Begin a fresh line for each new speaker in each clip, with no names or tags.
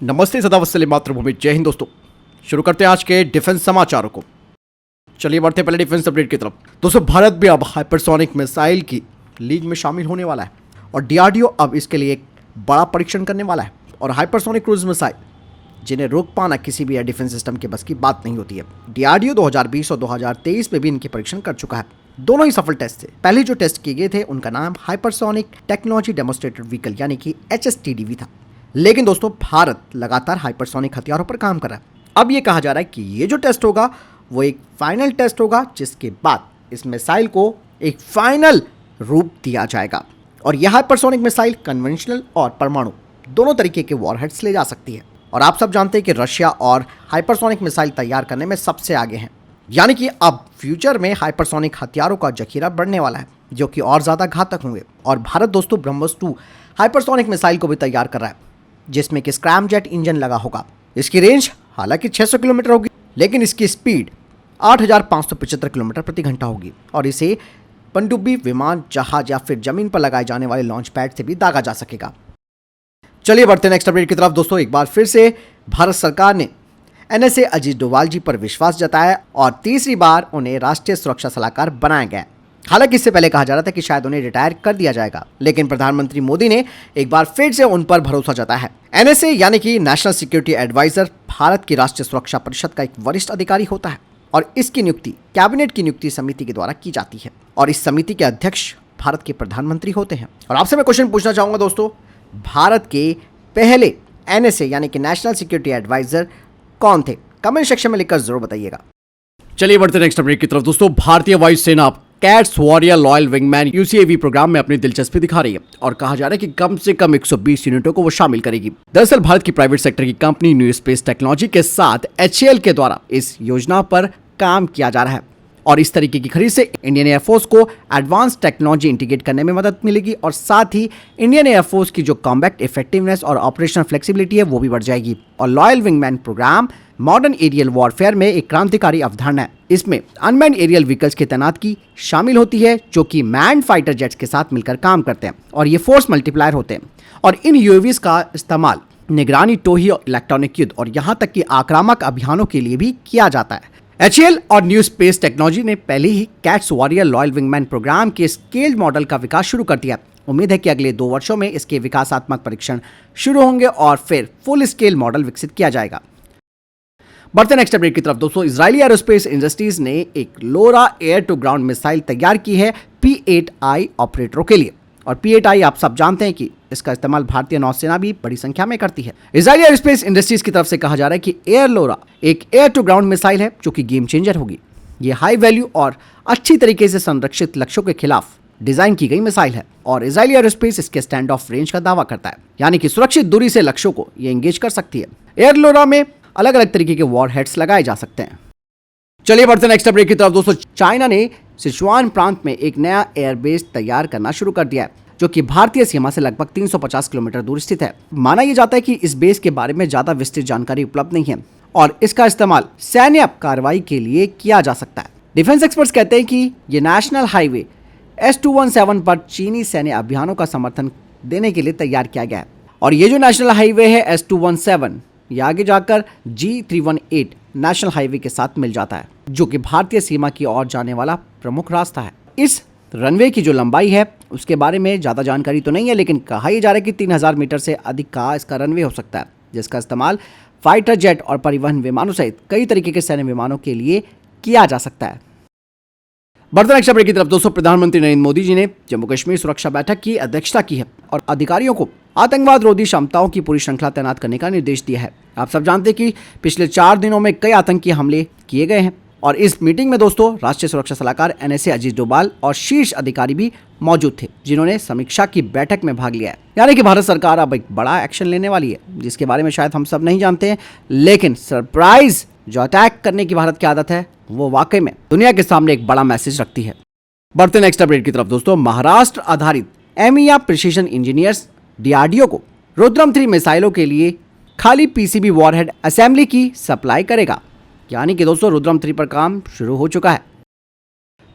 नमस्ते, सदा वत्सले मातृभूमि। जय हिंद दोस्तों। शुरू करते हैं आज के डिफेंस समाचारों को। चलिए बढ़ते पहले डिफेंस अपडेट की तरफ। दोस्तों, भारत भी अब हाइपरसोनिक मिसाइल की लीग में शामिल होने वाला है और डीआरडीओ अब इसके लिए एक बड़ा परीक्षण करने वाला है। और हाइपरसोनिक क्रूज मिसाइल जिन्हें रोक पाना किसी भी एयर डिफेंस सिस्टम के बस की बात नहीं होती है। डीआरडीओ 2020 और 2023 में भी इनके परीक्षण कर चुका है। दोनों ही सफल टेस्ट थे। पहले जो टेस्ट किए गए थे उनका नाम हाइपरसोनिक टेक्नोलॉजी डेमोन्स्ट्रेटेड व्हीकल यानी कि HSTDV था। लेकिन दोस्तों, भारत लगातार हाइपरसोनिक हथियारों पर काम कर रहा है। अब ये कहा जा रहा है कि ये जो टेस्ट होगा वो एक फाइनल टेस्ट होगा, जिसके बाद इस मिसाइल को एक फाइनल रूप दिया जाएगा। और यह हाइपरसोनिक मिसाइल कन्वेंशनल और परमाणु दोनों तरीके के वॉरहेड्स ले जा सकती है। और आप सब जानते हैं कि रशिया और हाइपरसोनिक मिसाइल तैयार करने में सबसे आगे हैं। यानी कि अब फ्यूचर में हाइपरसोनिक हथियारों का जखीरा बढ़ने वाला है, जो कि और ज़्यादा घातक होंगे। और भारत दोस्तों ब्रह्मोस 2 हाइपरसोनिक मिसाइल को भी तैयार कर रहा है, जिसमें कि स्क्रैमजेट इंजन लगा होगा। इसकी रेंज हालांकि 600 किलोमीटर होगी, लेकिन इसकी स्पीड 8,575 किलोमीटर प्रति घंटा होगी। और इसे पनडुब्बी, विमान, जहाज या फिर जमीन पर लगाए जाने वाले लॉन्च पैड से भी दागा जा सकेगा। चलिए बढ़ते हैं नेक्स्ट अपडेट की तरफ। दोस्तों, एक बार फिर से भारत सरकार ने NSA अजीत डोभाल जी पर विश्वास जताया और तीसरी बार उन्हें राष्ट्रीय सुरक्षा सलाहकार बनाया गया। हालांकि इससे पहले कहा जा रहा था कि शायद उन्हें रिटायर कर दिया जाएगा, लेकिन प्रधानमंत्री मोदी ने एक बार फिर से उन पर भरोसा जताया है। NSA यानी कि नेशनल सिक्योरिटी एडवाइजर भारत की राष्ट्रीय सुरक्षा परिषद का एक वरिष्ठ अधिकारी होता है और इसकी नियुक्ति कैबिनेट की नियुक्ति समिति के द्वारा की जाती है। और इस समिति के अध्यक्ष भारत के प्रधानमंत्री होते हैं। और आपसे मैं क्वेश्चन पूछना चाहूंगा दोस्तों, भारत के पहले NSA यानी कि नेशनल सिक्योरिटी एडवाइजर कौन थे? कमेंट सेक्शन में लिखकर जरूर बताइएगा। चलिए बढ़ते नेक्स्ट अपडेट की तरफ। दोस्तों, भारतीय वायुसेना CATS warrior loyal wingman UCAV program में अपनी दिलचस्पी दिखा रही है और कहा जा रहा है कि कम से कम 120 यूनिटों को वो शामिल करेगी। दरअसल भारत की प्राइवेट सेक्टर की कंपनी न्यू स्पेस टेक्नोलॉजी के साथ HAL के द्वारा इस योजना पर काम किया जा रहा है। और इस तरीके की खरीद से इंडियन एयरफोर्स को एडवांस टेक्नोलॉजी इंटीग्रेट करने में मदद मिलेगी और साथ ही इंडियन एयरफोर्स की जो कॉम्बैट इफेक्टिवनेस और ऑपरेशनल फ्लेक्सिबिलिटी है वो भी बढ़ जाएगी। और loyal wingman program modern aerial warfare में एक क्रांतिकारी अवधारणा है। इसमें अनमैन्ड एरियल व्हीकल्स की तैनाती शामिल होती है, जो कि मैन्ड फाइटर जेट्स के साथ मिलकर काम करते हैं और ये फोर्स मल्टीप्लायर होते हैं। और इन UAVs का इस्तेमाल निगरानी, टोही, इलेक्ट्रॉनिक युद्ध और यहाँ तक कि आक्रामक अभियानों के लिए भी किया जाता है। HAL और न्यू स्पेस टेक्नोलॉजी ने पहले ही CATS warrior loyal wingman programme के स्केल्ड मॉडल का विकास शुरू कर दिया। उम्मीद है कि अगले 2 वर्षों में इसके विकासात्मक परीक्षण शुरू होंगे और फिर फुल स्केल मॉडल विकसित किया जाएगा। बढ़ते नेक्स्ट अपडेट की तरफ। दोस्तों, इजरायली एरोस्पेस इंडस्ट्रीज ने एक लोरा एयर टू ग्राउंड मिसाइल तैयार की है P-8I ऑपरेटरों के लिए। और P-8I आप सब जानते हैं कि इसका इस्तेमाल भारतीय नौसेना भी बड़ी संख्या में करती है। इजरायली एरोस्पेस इंडस्ट्रीज की तरफ से कहा जा रहा है कि एयर लोरा एक एयर टू ग्राउंड मिसाइल है, जो कि गेम चेंजर होगी। ये हाई वैल्यू और अच्छी तरीके से संरक्षित लक्ष्यों के खिलाफ डिजाइन की गई मिसाइल है। और इजरायली एरोस्पेस इसके स्टैंड ऑफ रेंज का दावा करता है, यानी कि सुरक्षित दूरी से लक्ष्यों को ये एंगेज कर सकती है। एयर लोरा में अलग अलग तरीके के वॉर हेड्स लगाए जा सकते हैं। चलिए बढ़ते नेक्स्ट अपडेट की तरफ। दोस्तों, चाइना ने सिचुआन प्रांत में एक नया एयरबेस तैयार करना शुरू कर दिया है, जो कि भारतीय सीमा से लगभग 350 किलोमीटर दूर स्थित है। माना यह जाता है कि इस बेस के बारे में ज्यादा विस्तृत जानकारी उपलब्ध नहीं है और इसका इस्तेमाल सैन्य कार्रवाई के लिए किया जा सकता है। डिफेंस एक्सपर्ट्स कहते हैं कि यह नेशनल हाईवे S-217 पर चीनी सैन्य अभियानों का समर्थन देने के लिए तैयार किया गया है। और ये जो नेशनल हाईवे है S-217 ये आगे जाकर G-318 नेशनल हाईवे के साथ मिल जाता है, जो कि भारतीय सीमा की ओर जाने वाला प्रमुख रास्ता है। इस रनवे की जो लंबाई है उसके बारे में ज़्यादा जानकारी तो नहीं है, लेकिन कहा यह जा रहा है कि 3000 मीटर से अधिक का इसका रनवे हो सकता है, जिसका इस्तेमाल फाइटर जेट और परिवहन विमानों सहित कई तरीके के सैन्य विमानों के लिए किया जा सकता है। बढ़ते नेक्स्ट अपडेट की तरफ। दोस्तों, प्रधानमंत्री नरेंद्र मोदी जी ने जम्मू कश्मीर सुरक्षा बैठक की अध्यक्षता की है और अधिकारियों को आतंकवाद रोधी क्षमताओं की पूरी श्रृंखला तैनात करने का निर्देश दिया है। आप सब जानते हैं कि पिछले 4 दिनों में कई आतंकी हमले किए गए हैं और इस मीटिंग में दोस्तों राष्ट्रीय सुरक्षा सलाहकार NSA अजीत डोभाल और शीर्ष अधिकारी भी मौजूद थे, जिन्होंने समीक्षा की बैठक में भाग लिया है। यानी कि भारत सरकार अब एक बड़ा एक्शन लेने वाली है, जिसके बारे में शायद हम सब नहीं जानते हैं, लेकिन सरप्राइज जो अटैक करने की भारत की आदत है वो वाकई में दुनिया के सामने एक बड़ा मैसेज रखती है। बढ़ते नेक्स्ट अपडेट की तरफ। दोस्तों, महाराष्ट्र आधारित MEA प्रिसीजन इंजीनियर्स DRDO को रुद्रम 3 मिसाइलों के लिए खाली PCB वॉरहेड असेंबली की सप्लाई करेगा। यानी कि दोस्तों रुद्रम 3 पर काम शुरू हो चुका है।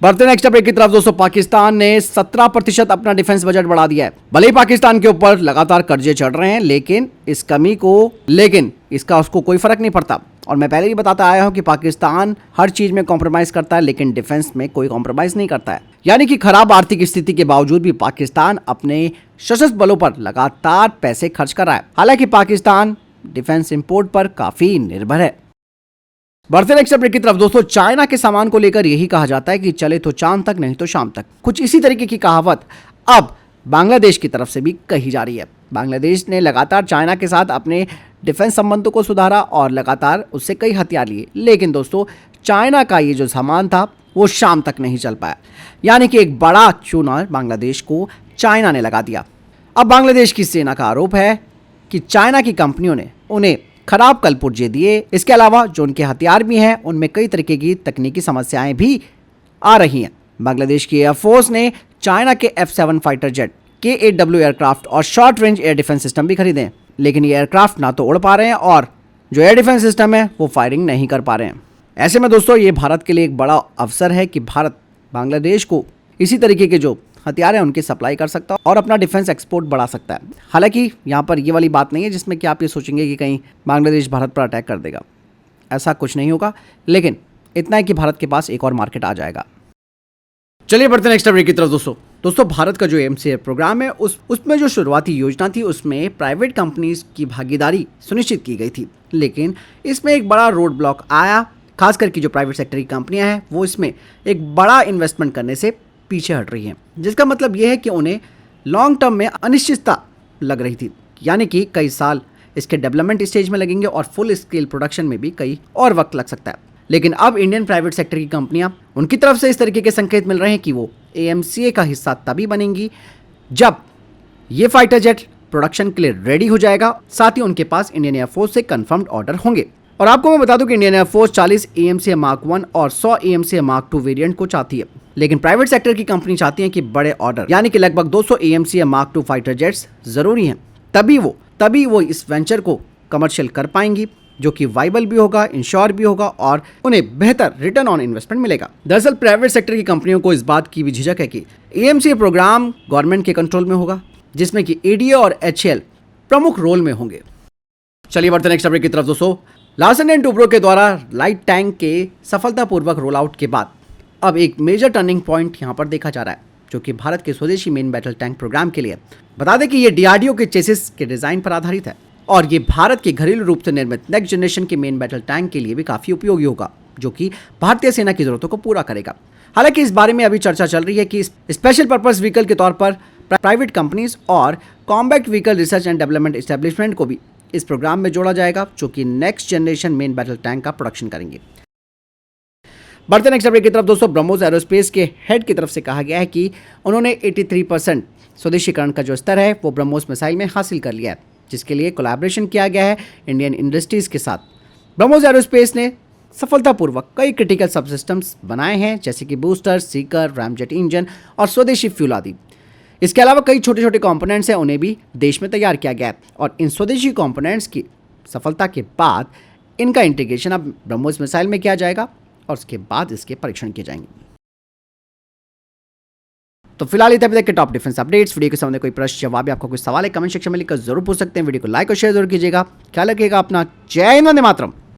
बढ़ते नेक्स्ट अपडेट की तरफ दोस्तों, पाकिस्तान ने 17% अपना डिफेंस बजट बढ़ा दिया है। भले ही पाकिस्तान के ऊपर लगातार कर्जे चढ़ रहे हैं, लेकिन इसका उसको कोई फर्क नहीं पड़ता। और मैं पहले ही बताता आया हूं कि पाकिस्तान हर चीज में कॉम्प्रोमाइज करता है, लेकिन डिफेंस में कोई कॉम्प्रोमाइज नहीं करता है। यानी कि खराब आर्थिक स्थिति के बावजूद भी पाकिस्तान अपने सशस्त्र बलों पर लगातार पैसे खर्च कर रहा है। हालांकि पाकिस्तान डिफेंस इंपोर्ट पर काफी निर्भर है। बढ़ते नेक्स्ट अपडेट की तरफ दोस्तों, चाइना के सामान को लेकर यही कहा जाता है कि चले तो चांद तक, नहीं तो शाम तक। कुछ इसी तरीके की कहावत अब बांग्लादेश की तरफ से भी कही जा रही है। बांग्लादेश ने लगातार चाइना के साथ अपने डिफेंस संबंधों को सुधारा और लगातार उससे कई हथियार लिए, लेकिन दोस्तों चाइना का ये जो सामान था वो शाम तक नहीं चल पाया। यानी कि एक बड़ा चूना बांग्लादेश को चाइना ने लगा दिया। अब बांग्लादेश की सेना का आरोप है कि चाइना की कंपनियों ने उन्हें खराब कल पुर्जे दिए। इसके अलावा जो उनके हथियार भी हैं उनमें कई तरीके की तकनीकी समस्याएं भी आ रही हैं। बांग्लादेश की एयरफोर्स ने चाइना के F-7 fighter jet, Ka-8W aircraft और short range air defence system भी खरीदे, लेकिन ये एयरक्राफ्ट ना तो उड़ पा रहे हैं और जो एयर डिफेंस सिस्टम है वो फायरिंग नहीं कर पा रहे हैं। ऐसे में दोस्तों ये भारत के लिए एक बड़ा अवसर है कि भारत बांग्लादेश को इसी तरीके के जो हथियार हैं उनकी सप्लाई कर सकता है और अपना डिफेंस एक्सपोर्ट बढ़ा सकता है। हालांकि यहाँ पर ये वाली बात नहीं है जिसमें कि आप ये सोचेंगे कि कहीं बांग्लादेश भारत पर अटैक कर देगा, ऐसा कुछ नहीं होगा, लेकिन इतना है कि भारत के पास एक और मार्केट आ जाएगा। चलिए बढ़ते नेक्स्ट अपडेट की तरफ दोस्तों, भारत का जो एमसीए प्रोग्राम है उसमें जो शुरुआती योजना थी उसमें प्राइवेट कंपनीज की भागीदारी सुनिश्चित की गई थी, लेकिन इसमें एक बड़ा रोड ब्लॉक आया। खास करके जो प्राइवेट सेक्टर की कंपनियां हैं वो इसमें एक बड़ा इन्वेस्टमेंट करने से पीछे हट रही हैं, जिसका मतलब यह है कि उन्हें लॉन्ग टर्म में अनिश्चितता लग रही थी। यानी कि कई साल इसके डेवलपमेंट स्टेज में लगेंगे और फुल स्केल प्रोडक्शन में भी कई और वक्त लग सकता है। लेकिन अब इंडियन प्राइवेट सेक्टर की कंपनियां, उनकी तरफ से इस तरीके के संकेत मिल रहे हैं कि वो एएमसीए का हिस्सा तभी बनेंगी जब ये फाइटर जेट प्रोडक्शन के लिए रेडी हो जाएगा, साथ ही उनके पास इंडियन एयरफोर्स से कंफर्म्ड ऑर्डर होंगे। और आपको मैं बता दूं कि इंडियन एयरफोर्स 40 एएमसीए मार्क 1 और 100 एएमसीए मार्क 2 वेरिएंट को चाहती है, लेकिन प्राइवेट सेक्टर की कंपनी चाहती है कि बड़े ऑर्डर यानी कि लगभग 200 एएमसीए मार्क 2 फाइटर जेट्स जरूरी हैं, तभी वो इस वेंचर को कमर्शियल कर पाएंगी, जो कि वाइबल भी होगा, इंश्योर भी होगा और उन्हें बेहतर रिटर्न ऑन इन्वेस्टमेंट मिलेगा। दरअसल प्राइवेट सेक्टर की कंपनियों को इस बात की भी झिझक है कि एएमसीए प्रोग्राम गवर्नमेंट के कंट्रोल में होगा, जिसमें कि एडीए और एचएएल प्रमुख रोल में होंगे। चलिए बढ़ते नेक्स्ट अपडेट की तरफ दोस्तों, लार्सन एंड टुब्रो के द्वारा लाइट टैंक के सफलतापूर्वक रोल आउट के बाद अब एक मेजर टर्निंग पॉइंट यहां पर देखा जा रहा है, जो कि भारत के स्वदेशी मेन बैटल टैंक प्रोग्राम के लिए। बता दें कि ये डीआरडीओ के चेसिस के डिजाइन पर आधारित है और ये भारत के घरेलू रूप से निर्मित नेक्स्ट जनरेशन के मेन बैटल टैंक के लिए भी काफी उपयोगी होगा, जो कि भारतीय सेना की जरूरतों को पूरा करेगा। हालांकि इस बारे में अभी चर्चा चल रही है कि स्पेशल पर्पस व्हीकल के तौर पर प्राइवेट कंपनीज और combat vehicle research and development establishment को भी इस प्रोग्राम में जोड़ा जाएगा, जो कि next generation main battle tank का प्रोडक्शन करेंगे। बढ़ते नेक्स्ट अपडेट की तरफ दोस्तों, ब्रह्मोस एरोस्पेस के हेड की तरफ से कहा गया है कि उन्होंने 83% स्वदेशीकरण का जो स्तर है वो ब्रह्मोस मिसाइल में हासिल कर लिया है, जिसके लिए कोलैबोरेशन किया गया है इंडियन इंडस्ट्रीज के साथ। ब्रह्मोस एरोस्पेस ने सफलतापूर्वक कई क्रिटिकल सबसिस्टम्स बनाए हैं, जैसे कि बूस्टर, सीकर, रैमजेट इंजन और स्वदेशी फ्यूल आदि। इसके अलावा कई छोटे छोटे कंपोनेंट्स हैं, उन्हें भी देश में तैयार किया गया है और इन स्वदेशी कंपोनेंट्स की सफलता के बाद इनका इंटीग्रेशन अब ब्रह्मोस मिसाइल में किया जाएगा और उसके बाद इसके परीक्षण किए जाएंगे। तो फिलहाल इतने तक के टॉप डिफेंस अपडेट्स। वीडियो के सामने कोई प्रश्न जवाब या आपको कोई सवाल है कमेंट सेक्शन में लिखकर जरूर पूछ सकते हैं। वीडियो को लाइक और शेयर जरूर कीजिएगा। ख्याल रखिएगा अपना। जय हिंद, वंदे मातरम।